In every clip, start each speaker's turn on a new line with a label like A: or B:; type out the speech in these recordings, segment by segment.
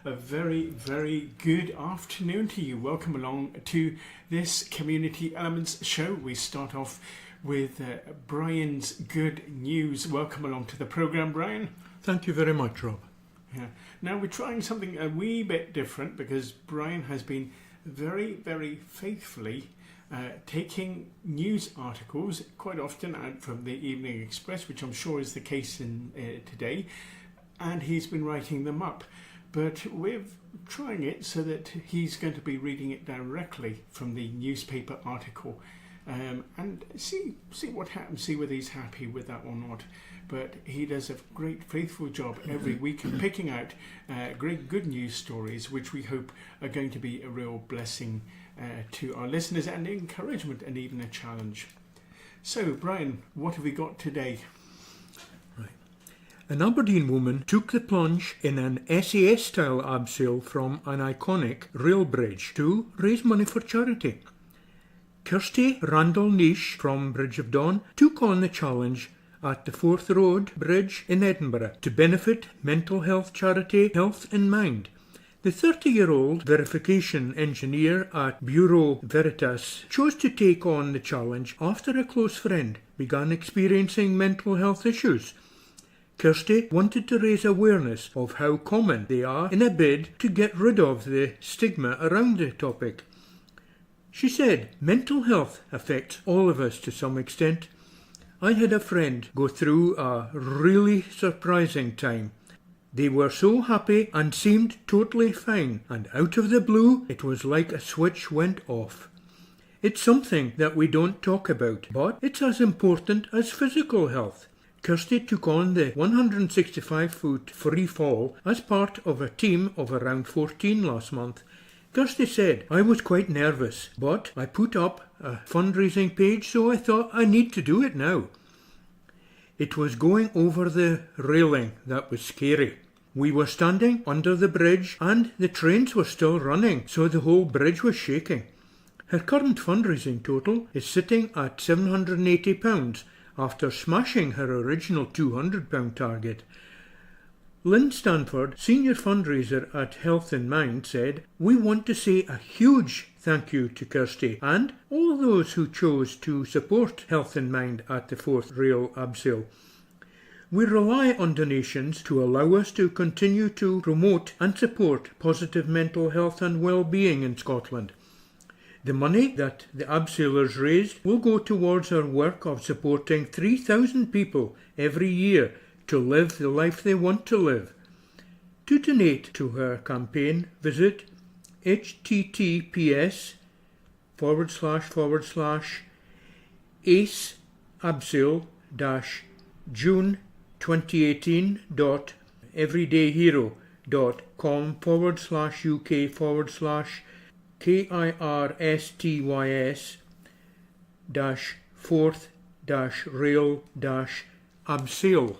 A: A very, very good afternoon to you. Welcome along to this Community Elements show. We start off with Brian's good news. Welcome along to the programme, Brian.
B: Thank you very much, Rob.
A: Yeah. Now we're trying something a wee bit different because Brian has been very, very faithfully taking news articles quite often out from the Evening Express, which I'm sure is the case in today, and he's been writing them up. But we're trying it so that he's going to be reading it directly from the newspaper article and see what happens, see whether he's happy with that or not. But he does a great, faithful job every week of picking out great good news stories, which we hope are going to be a real blessing to our listeners and encouragement and even a challenge. So, Brian, what have we got today?
B: An Aberdeen woman took the plunge in an SAS-style abseil from an iconic rail bridge to raise money for charity. Kirsty Randall-Nish from Bridge of Dawn took on the challenge at the Forth Road Bridge in Edinburgh to benefit mental health charity Health in Mind. The 30-year-old verification engineer at Bureau Veritas chose to take on the challenge after a close friend began experiencing mental health issues. Kirsty wanted to raise awareness of how common they are in a bid to get rid of the stigma around the topic. She said, "Mental health affects all of us to some extent. I had a friend go through a really surprising time. They were so happy and seemed totally fine, and out of the blue it was like a switch went off. It's something that we don't talk about, but it's as important as physical health." Kirsty took on the 165-foot free fall as part of a team of around 14 last month. Kirsty said, "I was quite nervous, but I put up a fundraising page, so I thought I need to do it now. It was going over the railing that was scary. We were standing under the bridge and the trains were still running, so the whole bridge was shaking." Her current fundraising total is sitting at £780, after smashing her original £200 target. Lynn Stanford, senior fundraiser at Health in Mind, said, "We want to say a huge thank you to Kirsty and all those who chose to support Health in Mind at the Forth Rail Abseil. We rely on donations to allow us to continue to promote and support positive mental health and well-being in Scotland. The money that the abseilers raised will go towards our work of supporting 3,000 people every year to live the life they want to live. To donate to her campaign, visit https://ace-abseil.june2018.everydayhero.com/UK/KIRSTYS/4th-rail-abseil.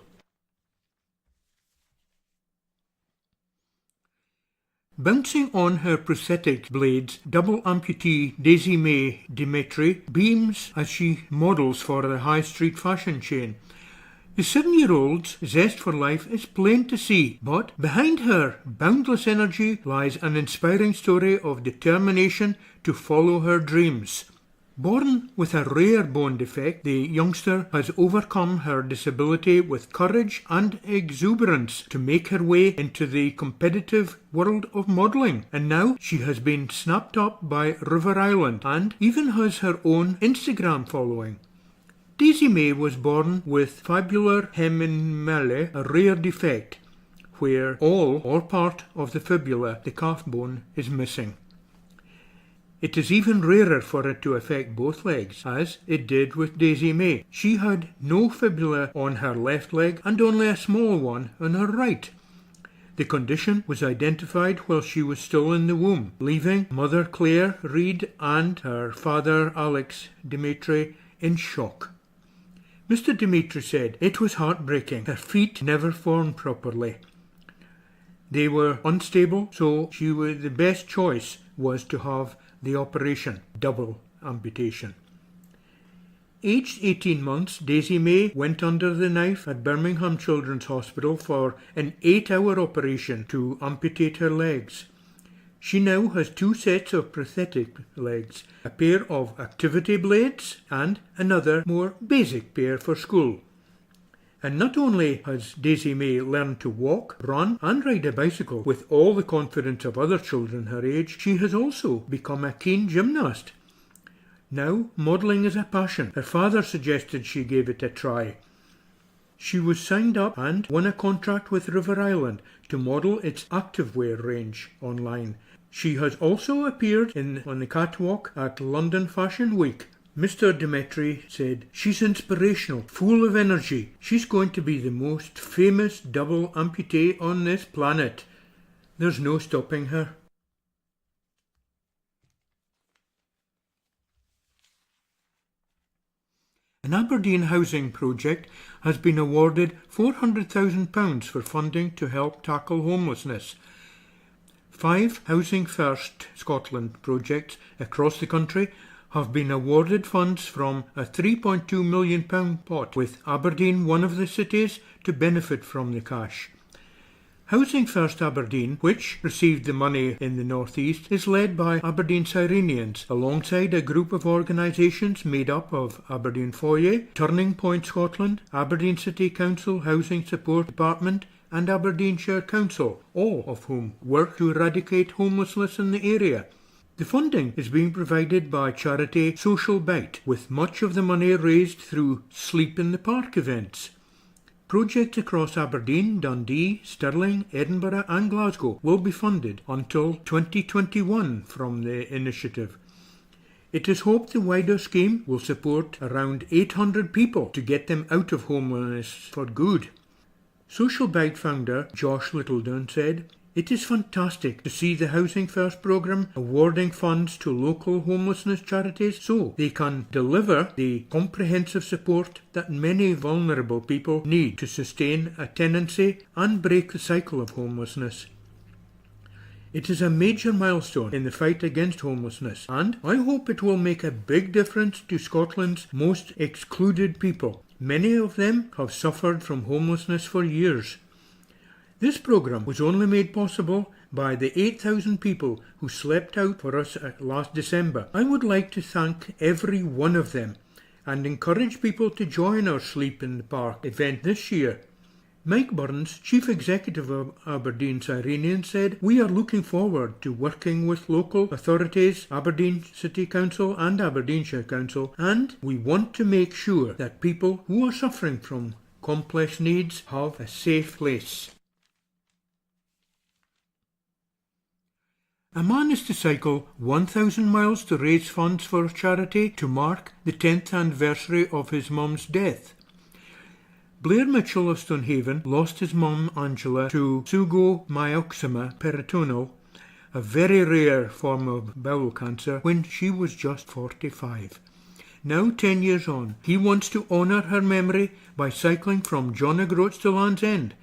B: Bouncing on her prosthetic blades, double amputee Daisy May Dimitri beams as she models for the high street fashion chain. The 7-year-old's zest for life is plain to see, but behind her boundless energy lies an inspiring story of determination to follow her dreams. Born with a rare bone defect, the youngster has overcome her disability with courage and exuberance to make her way into the competitive world of modelling, and now she has been snapped up by River Island and even has her own Instagram following. Daisy May was born with fibular hemimelee, a rare defect, where all or part of the fibula, the calf bone, is missing. It is even rarer for it to affect both legs, as it did with Daisy May. She had no fibula on her left leg and only a small one on her right. The condition was identified while she was still in the womb, leaving Mother Claire Reid and her father Alex Dimitri in shock. Mr. Dimitri said it was heartbreaking. Her feet never formed properly. They were unstable, so the best choice was to have the operation, double amputation. aged 18 months, Daisy May went under the knife at Birmingham Children's Hospital for an 8-hour operation to amputate her legs. She now has 2 sets of prosthetic legs, a pair of activity blades and another more basic pair for school. And not only has Daisy May learned to walk, run and ride a bicycle with all the confidence of other children her age, she has also become a keen gymnast. Now modelling is a passion. Her father suggested she gave it a try. She was signed up and won a contract with River Island to model its activewear range online. She has also appeared on the catwalk at London Fashion Week. Mr. Dimitri said, "She's inspirational, full of energy. She's going to be the most famous double amputee on this planet. There's no stopping her." An Aberdeen housing project has been awarded £400,000 for funding to help tackle homelessness. 5 Housing First Scotland projects across the country have been awarded funds from a £3.2 million pot, with Aberdeen one of the cities to benefit from the cash. Housing First Aberdeen, which received the money in the North East, is led by Aberdeen Cyrenians, alongside a group of organisations made up of Aberdeen Foyer, Turning Point Scotland, Aberdeen City Council Housing Support Department and Aberdeenshire Council, all of whom work to eradicate homelessness in the area. The funding is being provided by charity Social Bite, with much of the money raised through Sleep in the Park events. Projects across Aberdeen, Dundee, Stirling, Edinburgh and Glasgow will be funded until 2021 from the initiative. It is hoped the wider scheme will support around 800 people to get them out of homelessness for good. Social Bite founder Josh Littledown said, "It is fantastic to see the Housing First programme awarding funds to local homelessness charities so they can deliver the comprehensive support that many vulnerable people need to sustain a tenancy and break the cycle of homelessness. It is a major milestone in the fight against homelessness, and I hope it will make a big difference to Scotland's most excluded people. Many of them have suffered from homelessness for years. This programme was only made possible by the 8,000 people who slept out for us last December. I would like to thank every one of them and encourage people to join our Sleep in the Park event this year." Mike Burns, Chief Executive of Aberdeen Cyrenians, said, "We are looking forward to working with local authorities, Aberdeen City Council and Aberdeenshire Council, and we want to make sure that people who are suffering from complex needs have a safe place." A man is to cycle 1,000 miles to raise funds for charity to mark the 10th anniversary of his mum's death. Blair Mitchell of Stonehaven lost his mum Angela to pseudomyoxoma peritoneal, a very rare form of bowel cancer, when she was just 45. Now 10 years on, he wants to honour her memory by cycling from John O'Groats to Land's End.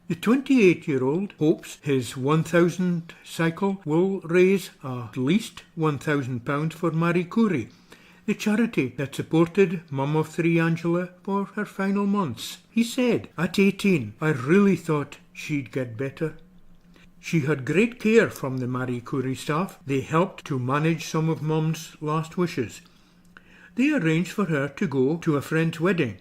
B: The 28-year-old hopes his 1,000 cycle will raise at least £1,000 for Marie Curie, the charity that supported Mum of 3 Angela for her final months. He said, "At 18, I really thought she'd get better." She had great care from the Marie Curie staff. They helped to manage some of Mum's last wishes. They arranged for her to go to a friend's wedding.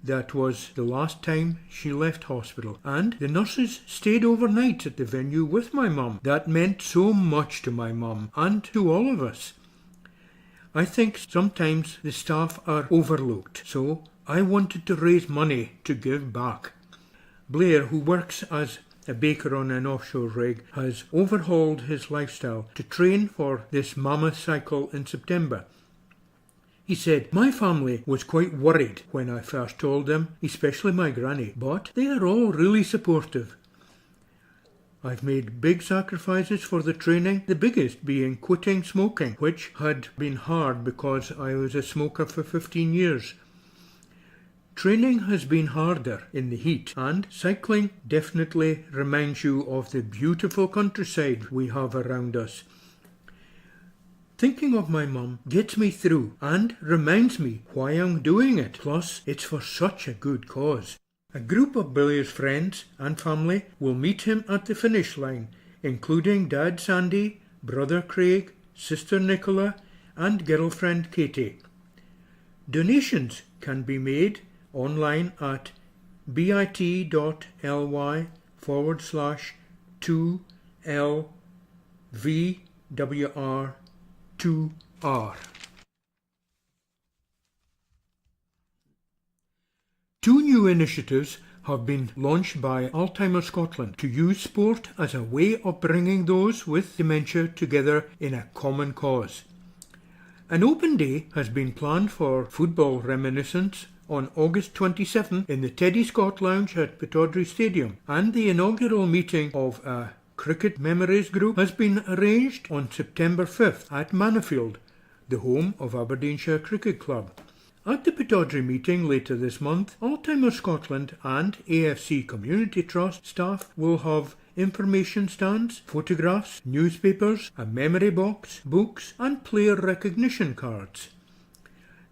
B: That was the last time she left hospital, and the nurses stayed overnight at the venue with my mum. That meant so much to my mum and to all of us. I think sometimes the staff are overlooked, so I wanted to raise money to give back. Blair, who works as a baker on an offshore rig, has overhauled his lifestyle to train for this mammoth cycle in September. He said, "My family was quite worried when I first told them, especially my granny, but they are all really supportive. I've made big sacrifices for the training, the biggest being quitting smoking, which had been hard because I was a smoker for 15 years. Training has been harder in the heat, and cycling definitely reminds you of the beautiful countryside we have around us. Thinking of my mum gets me through and reminds me why I'm doing it. Plus, it's for such a good cause. A group of Billy's friends and family will meet him at the finish line, including Dad Sandy, Brother Craig, Sister Nicola and girlfriend Katie. Donations can be made online at bit.ly/2LVWR2R. Two new initiatives have been launched by Alzheimer's Scotland to use sport as a way of bringing those with dementia together in a common cause. An open day has been planned for football reminiscence on August 27 in the Teddy Scott Lounge at Pittodrie Stadium, and the inaugural meeting of a cricket memories group has been arranged on September 5th at Mannofield, the home of Aberdeenshire Cricket Club. At the Pittodrie meeting later this month, Alzheimer's Scotland and AFC Community Trust staff will have information stands, photographs, newspapers, a memory box, books and player recognition cards.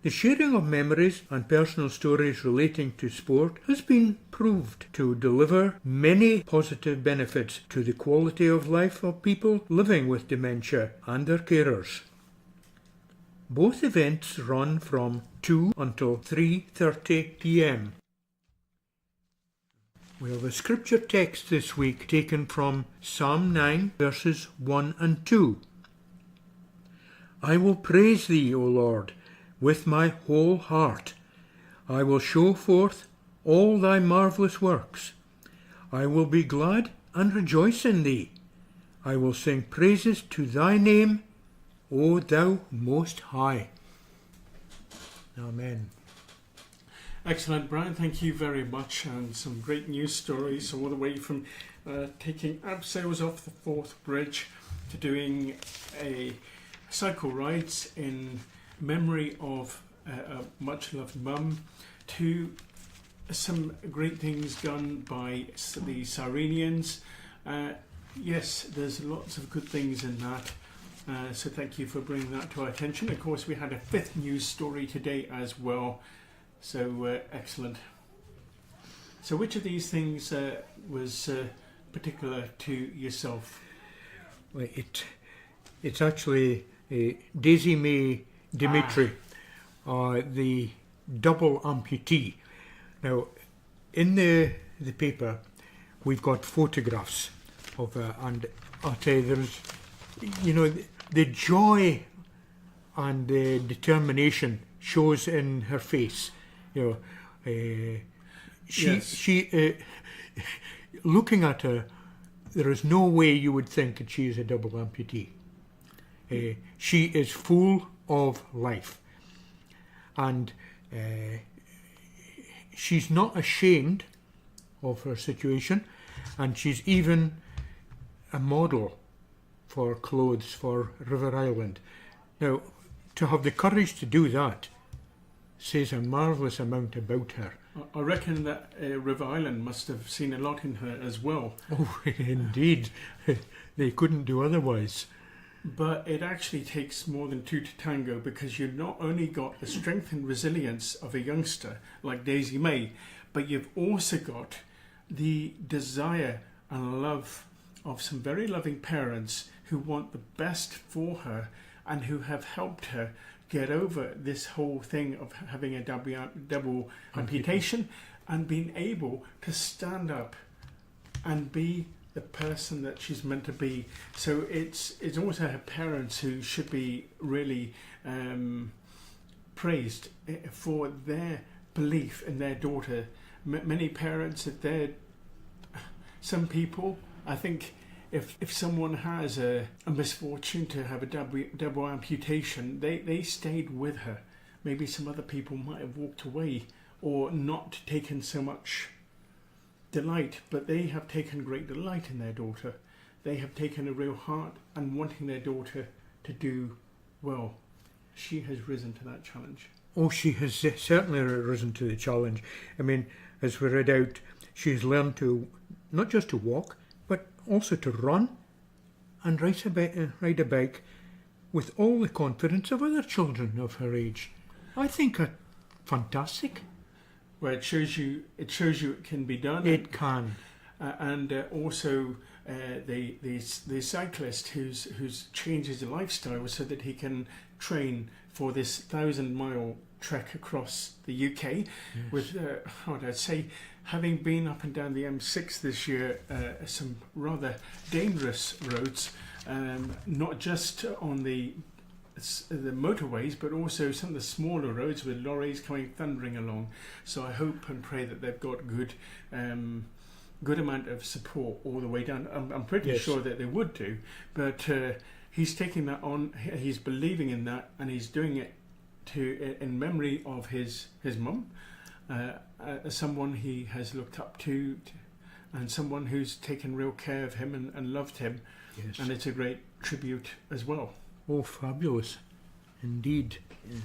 B: The sharing of memories and personal stories relating to sport has been proved to deliver many positive benefits to the quality of life of people living with dementia and their carers. Both events run from 2 until 3:30 p.m. We have a scripture text this week taken from Psalm 9 verses 1 and 2. I will praise thee, O Lord, with my whole heart. I will show forth all thy marvellous works. I will be glad and rejoice in thee. I will sing praises to thy name, O thou most high. Amen.
A: Excellent, Brian. Thank you very much. And some great news stories all the way from taking abseils off the Forth Bridge to doing a cycle rides in memory of a much-loved mum, to some great things done by the Cyrenians. Yes, there's lots of good things in that. So thank you for bringing that to our attention. Of course, we had a fifth news story today as well. So excellent. So which of these things was particular to yourself?
B: Well, it's actually Daisy May Dimitri, the double amputee. Now, in the paper, we've got photographs of her, and I'll tell you, there's, the joy and the determination shows in her face. She looking at her, there is no way you would think that she is a double amputee. She is full of life, and she's not ashamed of her situation, and she's even a model for clothes for River Island. Now, to have the courage to do that says a marvellous amount about her.
A: I reckon that River Island must have seen a lot in her as well.
B: Oh, indeed. They couldn't do otherwise.
A: But it actually takes more than two to tango, because you've not only got the strength and resilience of a youngster like Daisy May, but you've also got the desire and love of some very loving parents who want the best for her and who have helped her get over this whole thing of having a double amputation and being able to stand up and be the person that she's meant to be. So it's also her parents who should be really praised for their belief in their daughter. Many parents, some people, I think, if someone has a misfortune to have a double amputation, they stayed with her. Maybe some other people might have walked away or not taken so much delight, but they have taken great delight in their daughter. They have taken a real heart and wanting their daughter to do well. She has risen to that challenge.
B: Oh, she has certainly risen to the challenge. I mean, as we read out, she's learned to not just to walk, but also to run and ride a bike with all the confidence of other children of her age. I think it fantastic.
A: Well, it shows you it can be done.
B: It can.
A: And also the cyclist who's changed his lifestyle so that he can train for this 1,000-mile trek across the UK.
B: Yes.
A: With I'd say, having been up and down the M6 this year, some rather dangerous roads, not just on the motorways, but also some of the smaller roads with lorries coming thundering along. So I hope and pray that they've got good amount of support all the way down. I'm pretty sure that they would do, but he's taking that on. He's believing in that, and he's doing it in memory of his mum, someone he has looked up to, and someone who's taken real care of him and loved him.
B: Yes.
A: And it's a great tribute as well.
B: Oh, fabulous. Indeed.
A: Yeah.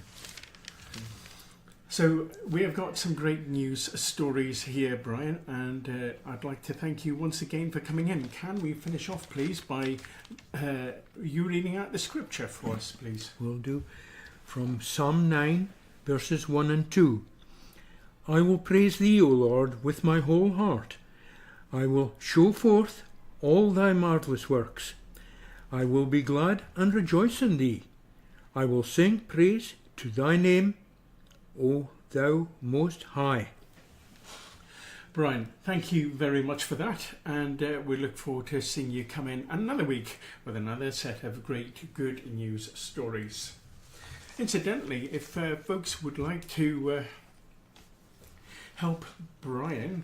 A: So we have got some great news stories here, Brian, and I'd like to thank you once again for coming in. Can we finish off, please, by you reading out the scripture for us, please?
B: Will do. From Psalm 9, verses 1 and 2. I will praise thee, O Lord, with my whole heart. I will show forth all thy marvellous works. I will be glad and rejoice in thee. I will sing praise to thy name, O thou most high.
A: Brian, thank you very much for that, and we look forward to seeing you come in another week with another set of great good news stories. Incidentally, if folks would like to help Brian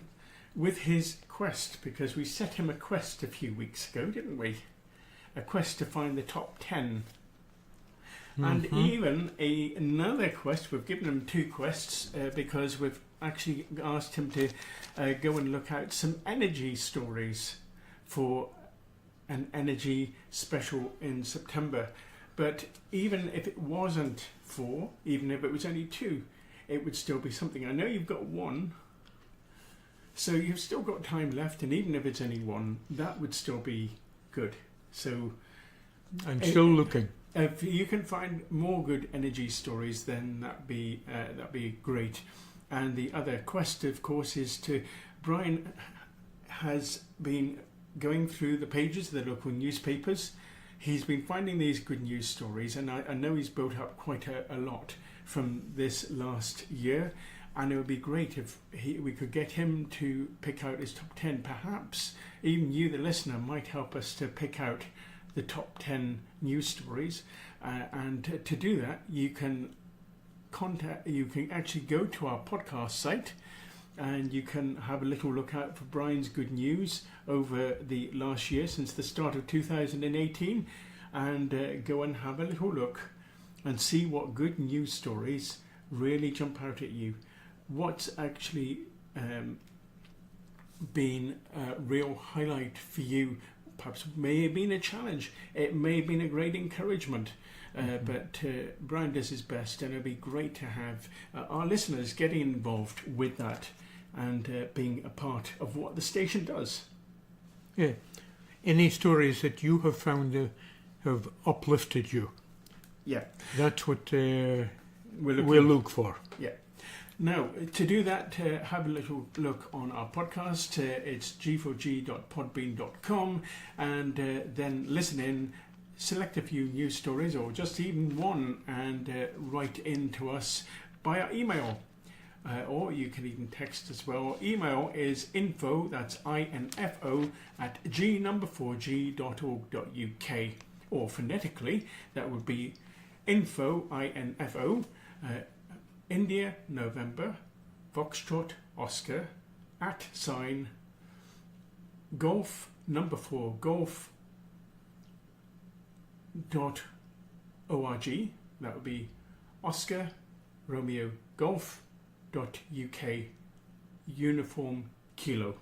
A: with his quest, because we set him a quest a few weeks ago, didn't we? A quest to find the top 10. And even another quest. We've given him 2 quests because we've actually asked him to go and look out some energy stories for an energy special in September. But even if it wasn't 4, even if it was only 2, it would still be something. I know you've got 1, so you've still got time left, and even if it's only 1, that would still be good. So
B: I'm still looking.
A: If you can find more good energy stories, then that'd be great. And the other quest, of course, is to Brian has been going through the pages of the local newspapers. He's been finding these good news stories, and I know he's built up quite a lot from this last year. And it would be great if we could get him to pick out his top 10. Perhaps even you, the listener, might help us to pick out the top 10 news stories. And to do that, you can actually go to our podcast site, and you can have a little look out for Brian's good news over the last year since the start of 2018, and go and have a little look and see what good news stories really jump out at you. What's actually been a real highlight for you? Perhaps may have been a challenge. It may have been a great encouragement. But Brian does his best, and it'll be great to have our listeners getting involved with that and being a part of what the station does.
B: Yeah. Any stories that you have found have uplifted you?
A: Yeah.
B: That's what we'll look for.
A: Yeah. Now, to do that, have a little look on our podcast. It's g4g.podbean.com, and then listen in, select a few news stories, or just even one, and write in to us by our email. Or you can even text as well. Email is info, that's info, at g4g.org.uk. Or phonetically, that would be info, India, November, Foxtrot, Oscar, @ golf, 4, golf, .org. That would be Oscar, Romeo, Golf, .uk, uniform, kilo.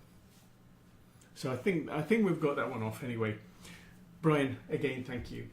A: So I think we've got that one off anyway. Brian, again, thank you.